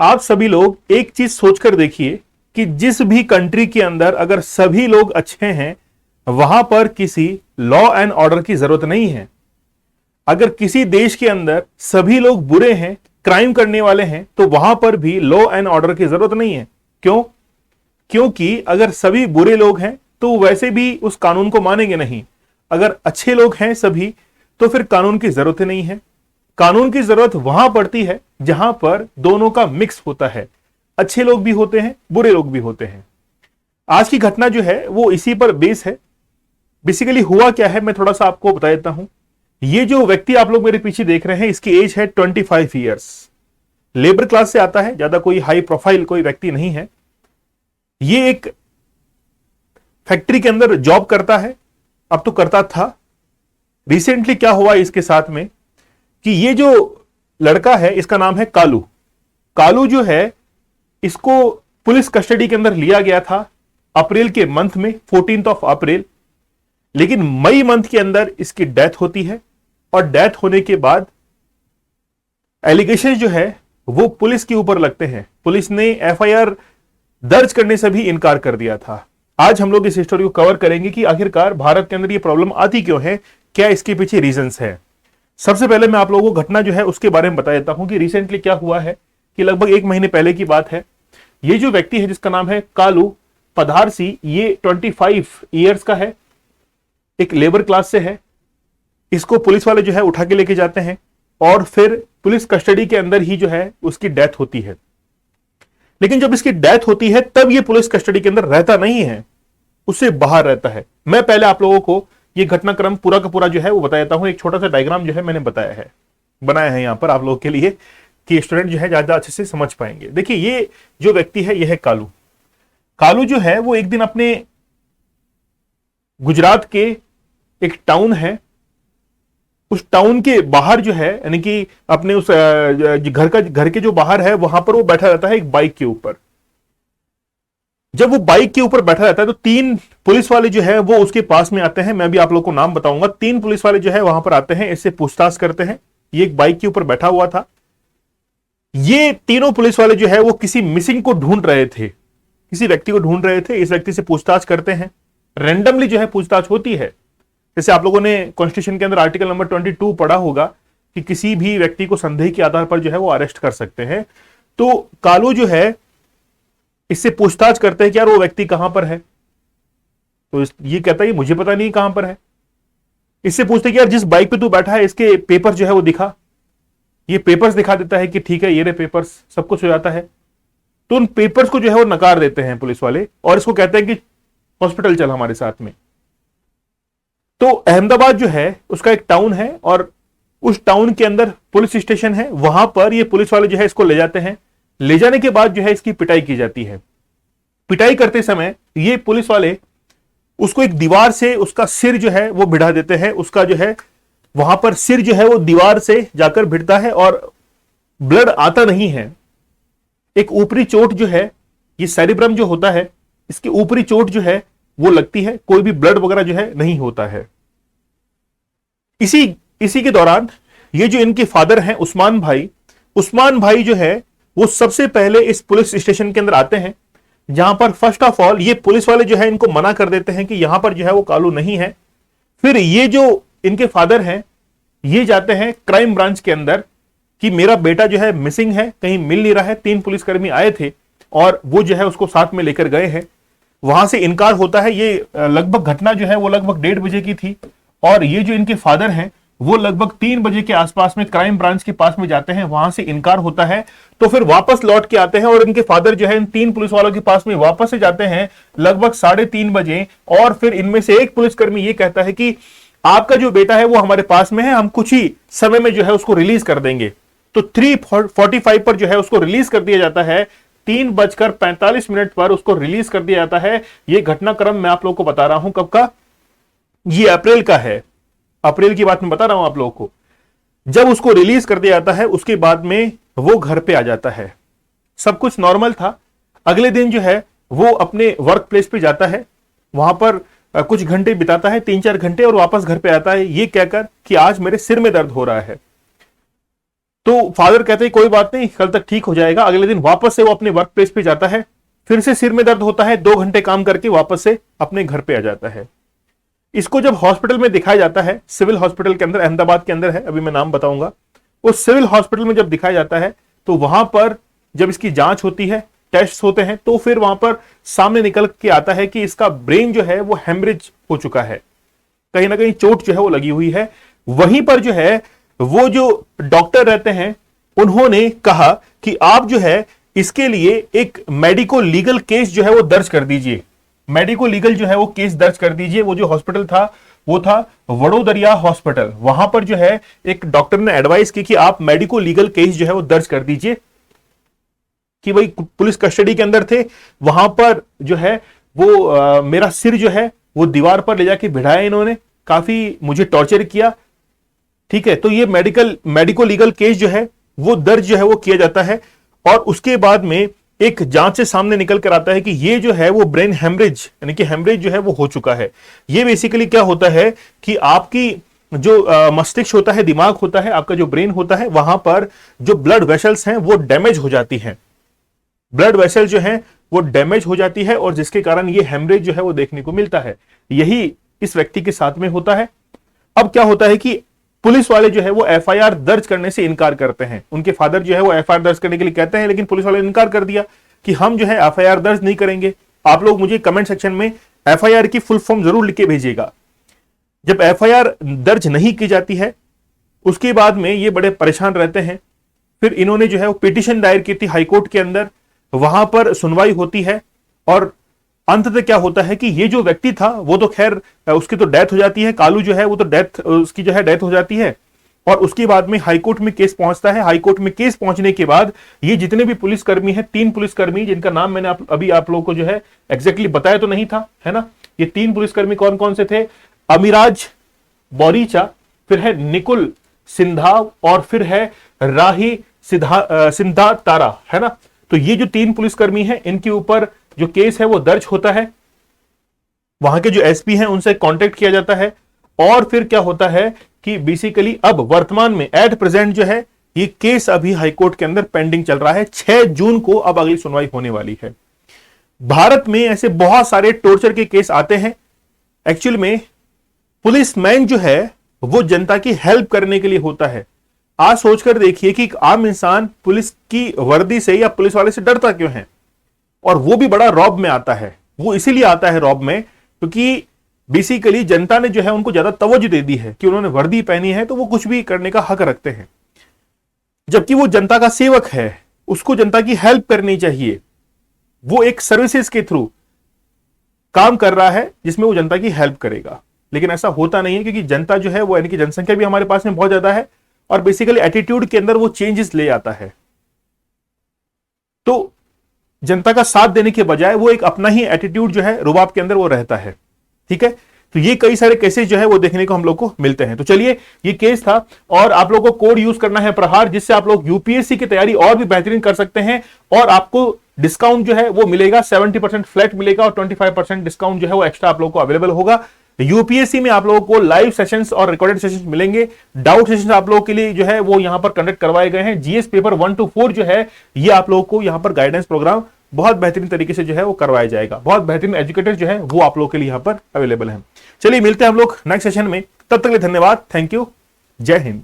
आप सभी लोग एक चीज सोचकर देखिए कि जिस भी कंट्री के अंदर अगर सभी लोग अच्छे हैं वहां पर किसी लॉ एंड ऑर्डर की जरूरत नहीं है। अगर किसी देश के अंदर सभी लोग बुरे हैं, क्राइम करने वाले हैं, तो वहां पर भी लॉ एंड ऑर्डर की जरूरत नहीं है। क्यों? क्योंकि अगर सभी बुरे लोग हैं तो वैसे भी उस कानून को मानेंगे नहीं। अगर अच्छे लोग हैं सभी तो फिर कानून की जरूरत ही नहीं है। कानून की जरूरत वहां पड़ती है जहां पर दोनों का मिक्स होता है, अच्छे लोग भी होते हैं, बुरे लोग भी होते हैं। आज की घटना जो है वो इसी पर बेस है। बेसिकली हुआ क्या है मैं थोड़ा सा आपको बता देता हूं। ये जो व्यक्ति आप लोग मेरे पीछे देख रहे हैं इसकी एज है 25 ईयर्स। लेबर क्लास से आता है, ज्यादा कोई हाई प्रोफाइल कोई व्यक्ति नहीं है। ये एक फैक्ट्री के अंदर जॉब करता है, अब तो करता था। रिसेंटली क्या हुआ इसके साथ में कि ये जो लड़का है इसका नाम है कालू। कालू जो है इसको पुलिस कस्टडी के अंदर लिया गया था अप्रैल के मंथ में, 14 अप्रैल। लेकिन मई मंथ के अंदर इसकी डेथ होती है और डेथ होने के बाद एलिगेशन जो है वो पुलिस के ऊपर लगते हैं। पुलिस ने एफआईआर दर्ज करने से भी इनकार कर दिया था। आज हम लोग इस स्टोरी को कवर करेंगे कि आखिरकार भारत के अंदर ये प्रॉब्लम आती क्यों है, क्या इसके पीछे रीजंस है। सबसे पहले मैं आप लोगों को घटना जो है उसके बारे में बता देता हूं कि रिसेंटली क्या हुआ है कि लगभग 1 महीने पहले की बात है। ये जो व्यक्ति है जिसका नाम है कालू पधारसी, ये 25 ईयर्स का है, एक लेबर क्लास से है। इसको पुलिस वाले जो है उठा के लेके जाते हैं और फिर पुलिस कस्टडी के अंदर ही जो है उसकी डेथ होती है। लेकिन जब इसकी डेथ होती है तब ये पुलिस कस्टडी के अंदर रहता नहीं है, उससे बाहर रहता है। मैं पहले आप लोगों को ये घटनाक्रम पूरा का पूरा जो है वो बता देता हूं। एक छोटा सा डायग्राम जो है मैंने बनाया है यहां पर आप लोगों के लिए कि स्टूडेंट जो है ज्यादा अच्छे से समझ पाएंगे। देखिए ये जो व्यक्ति है ये है कालू। कालू जो है वो एक दिन अपने गुजरात के एक टाउन है, उस टाउन के बाहर जो है यानी कि अपने उस घर के जो बाहर है वहां पर वो बैठा रहता है एक बाइक के ऊपर। जब वो बाइक के ऊपर बैठा रहता है तो 3 पुलिस वाले जो है वो उसके पास में आते हैं। मैं भी आप लोग को नाम बताऊंगा। 3 पुलिस वाले जो है वहां पर आते हैं, इससे पूछताछ करते हैं। ये एक बाइक के ऊपर बैठा हुआ था। ये तीनों पुलिस वाले जो है वो किसी मिसिंग को ढूंढ रहे थे, किसी व्यक्ति को ढूंढ रहे थे। इस व्यक्ति से पूछताछ करते हैं। रेंडमली जो है पूछताछ होती है। जैसे आप लोगों ने कॉन्स्टिट्यूशन के अंदर आर्टिकल नंबर 22 पढ़ा होगा कि किसी भी व्यक्ति को संदेह के आधार पर जो है वो अरेस्ट कर सकते हैं। तो कालू जो है इससे पूछताछ करते हैं कि यार वो व्यक्ति कहां पर है। तो ये कहता है मुझे पता नहीं कहां पर है। इससे पूछते हैं कि यार जिस बाइक पे तू बैठा है इसके पेपर जो है वो दिखा। ये पेपर्स दिखा देता है कि ठीक है ये रहे पेपर्स, सब कुछ हो जाता है। तो उन पेपर्स को जो है वो नकार देते हैं पुलिस वाले और इसको कहते हैं कि हॉस्पिटल चल हमारे साथ में। तो अहमदाबाद जो है उसका एक टाउन है और उस टाउन के अंदर पुलिस स्टेशन है। वहां पर ये पुलिस वाले जो है इसको ले जाते हैं। ले जाने के बाद जो है इसकी पिटाई की जाती है। पिटाई करते समय ये पुलिस वाले उसको एक दीवार से उसका सिर जो है वो भिड़ा देते हैं। उसका जो है वहां पर सिर जो है वो दीवार से जाकर भिड़ता है और ब्लड आता नहीं है। एक ऊपरी चोट जो है, ये सेरिब्रम जो होता है, इसकी ऊपरी चोट जो है वो लगती है, कोई भी ब्लड वगैरह जो है नहीं होता है। इसी के दौरान ये जो इनके फादर हैं उस्मान भाई जो है वो सबसे पहले इस पुलिस स्टेशन के अंदर आते हैं, जहां पर फर्स्ट ऑफ ऑल ये पुलिस वाले जो है इनको मना कर देते हैं कि यहां पर जो है वो कालू नहीं है। फिर ये जो इनके फादर हैं ये जाते हैं क्राइम ब्रांच के अंदर कि मेरा बेटा जो है मिसिंग है, कहीं मिल नहीं रहा है। 3 पुलिसकर्मी आए थे और वो जो है उसको साथ में लेकर गए हैं। वहां से इनकार होता है। ये लगभग घटना जो है वो लगभग 1:30 बजे की थी और ये जो इनके फादर हैं वो लगभग 3 बजे के आसपास में क्राइम ब्रांच के पास में जाते हैं। वहां से इनकार होता है तो फिर वापस लौट के आते हैं और इनके फादर जो है इन 3 पुलिस वालों के पास में वापस से जाते हैं लगभग 3:30 बजे। और फिर इनमें से एक पुलिसकर्मी ये कहता है कि आपका जो बेटा है वो हमारे पास में है, हम कुछ ही समय में जो है उसको रिलीज कर देंगे। तो 3:45 पर जो है उसको रिलीज कर दिया जाता है। 3:45 पर उसको रिलीज कर दिया जाता है। यह घटनाक्रम मैं आप लोगों को बता रहा हूं कब का, ये अप्रैल का है। अप्रैल की बात मैं बता रहा हूं आप लोगों को। जब उसको रिलीज कर दिया जाता है उसके बाद में वो घर पे आ जाता है। सब कुछ नॉर्मल था। अगले दिन जो है वो अपने वर्क प्लेस पे जाता है, वहां पर कुछ घंटे बिताता है, 3-4 घंटे, और वापस घर पे आता है ये कहकर कि आज मेरे सिर में दर्द हो रहा है। तो फादर कहते हैं कोई बात नहीं, कल तक ठीक हो जाएगा। अगले दिन वापस से वो अपने वर्क प्लेस पे जाता है, फिर से सिर में दर्द होता है, 2 घंटे काम करके वापस से अपने घर पे आ जाता है। इसको जब हॉस्पिटल में दिखाया जाता है, सिविल हॉस्पिटल के अंदर, अहमदाबाद के अंदर है, अभी मैं नाम बताऊंगा, उस सिविल हॉस्पिटल में जब दिखाया जाता है तो वहां पर जब इसकी जांच होती है, टेस्ट होते हैं, तो फिर वहां पर सामने निकल के आता है कि इसका ब्रेन जो है वो हेमरेज हो चुका है, कहीं ना कहीं चोट जो है वो लगी हुई है। वहीं पर जो है वो जो डॉक्टर रहते हैं उन्होंने कहा कि आप जो है इसके लिए एक मेडिको लीगल केस जो है वो दर्ज कर दीजिए, मेडिको लीगल जो है वो केस दर्ज कर दीजिए। वो जो हॉस्पिटल था वो था वडोदरिया हॉस्पिटल। वहां पर जो है एक डॉक्टर ने एडवाइस की कि आप मेडिको लीगल केस जो है वो दर्ज कर दीजिए कि भाई पुलिस कस्टडी के अंदर थे, वहां पर जो है वो मेरा सिर जो है वो दीवार पर ले जाके भिड़ाया इन्होंने, काफी मुझे टॉर्चर किया। ठीक है, तो ये मेडिको लीगल केस जो है वो दर्ज जो है वो किया जाता है और उसके बाद में एक जांच से सामने निकल कर आता है कि ये जो है वो ब्रेन हेमरेज, यानी कि हेमरेज जो है वो हो चुका है। ये बेसिकली क्या होता है कि आपकी जो मस्तिष्क होता है, दिमाग होता है, आपका जो ब्रेन होता है, वहां पर जो ब्लड वेसल्स हैं वो डैमेज हो जाती हैं, ब्लड वेसल जो है वो डैमेज हो जाती है और जिसके कारण ये हेमरेज जो है वो देखने को मिलता है। यही इस व्यक्ति के साथ में होता है। अब क्या होता है कि पुलिस वाले जो है वो एफआईआर दर्ज करने से इनकार करते हैं। उनके फादर जो है वो एफआईआर दर्ज करने के लिए कहते हैं, लेकिन पुलिस वाले ने इनकार कर दिया कि हम जो है एफआईआर दर्ज नहीं करेंगे। आप लोग मुझे कमेंट सेक्शन में एफआईआर की फुल फॉर्म जरूर लिख के भेजिएगा। जब एफआईआर दर्ज नहीं की जाती है उसके बाद में ये बड़े परेशान रहते हैं। फिर इन्होंने जो है वो पिटीशन दायर की थी हाईकोर्ट के अंदर, वहां पर सुनवाई होती है और अंततः क्या होता है कि ये जो व्यक्ति था वो तो खैर उसकी तो डेथ हो जाती है, कालू जो है वो तो उसकी जो है डेथ हो जाती है और उसके बाद में हाईकोर्ट में केस पहुंचता है। हाईकोर्ट में केस पहुंचने के बाद ये जितने भी पुलिसकर्मी हैं, 3 पुलिसकर्मी जिनका नाम मैंने अभी आप लोगों को जो है एग्जैक्टली बताया तो नहीं था, है ना। ये 3 पुलिसकर्मी कौन कौन से थे? अमिराज बोरीचा, फिर है निकुल सिंधाव और फिर है राही सिंधा तारा, है ना। तो ये जो 3 पुलिसकर्मी हैं इनके ऊपर जो केस है वो दर्ज होता है। वहां के जो एसपी हैं उनसे कांटेक्ट किया जाता है और फिर क्या होता है कि बेसिकली अब वर्तमान में एट प्रेजेंट जो है ये केस अभी हाईकोर्ट के अंदर पेंडिंग चल रहा है। 6 जून को अब अगली सुनवाई होने वाली है। भारत में ऐसे बहुत सारे टॉर्चर के केस आते हैं। एक्चुअल में पुलिसमैन जो है वो जनता की हेल्प करने के लिए होता है। आज सोचकर देखिए कि एक आम इंसान पुलिस की वर्दी से या पुलिस वाले से डरता क्यों है, और वो भी बड़ा रॉब में आता है। वो इसीलिए आता है रॉब में क्योंकि बेसिकली जनता ने जो है उनको ज्यादा तवज्जो दे दी है कि उन्होंने वर्दी पहनी है तो वो कुछ भी करने का हक रखते हैं, जबकि वो जनता का सेवक है, उसको जनता की हेल्प करनी चाहिए। वो एक सर्विसेज के थ्रू काम कर रहा है जिसमें वो जनता की हेल्प करेगा, लेकिन ऐसा होता नहीं है क्योंकि जनता जो है वो, यानी कि जनसंख्या भी हमारे पास में बहुत ज्यादा है और बेसिकली एटीट्यूड के अंदर वो चेंजेस ले आता है। तो जनता का साथ देने के बजाय वो एक अपना ही एटीट्यूड जो है रुबाब के अंदर वो रहता है। ठीक है, तो ये कई सारे केसेस जो है वो देखने को हम लोग को मिलते हैं। तो चलिए, ये केस था और आप लोगों को कोड यूज करना है प्रहार, जिससे आप लोग यूपीएससी की तैयारी और भी बेहतरीन कर सकते हैं और आपको डिस्काउंट जो है वो मिलेगा, 70% फ्लैट मिलेगा और 25% डिस्काउंट जो है वो एक्स्ट्रा आप लोगों को अवेलेबल होगा। यूपीएससी में आप लोगों को लाइव सेशंस और रिकॉर्डेड सेशंस मिलेंगे। डाउट सेशंस आप लोगों के लिए जो है वो यहां पर कंडक्ट करवाए गए हैं। जीएस पेपर 1 to 4 जो है ये आप लोगों को यहां पर गाइडेंस प्रोग्राम बहुत बेहतरीन तरीके से जो है वो करवाया जाएगा। बहुत बेहतरीन एजुकेटर जो है वो आप लोगों के लिए यहां पर अवेलेबल है। चलिए मिलते हैं हम लोग नेक्स्ट सेशन में, तब तक के लिए धन्यवाद, थैंक यू, जय हिंद।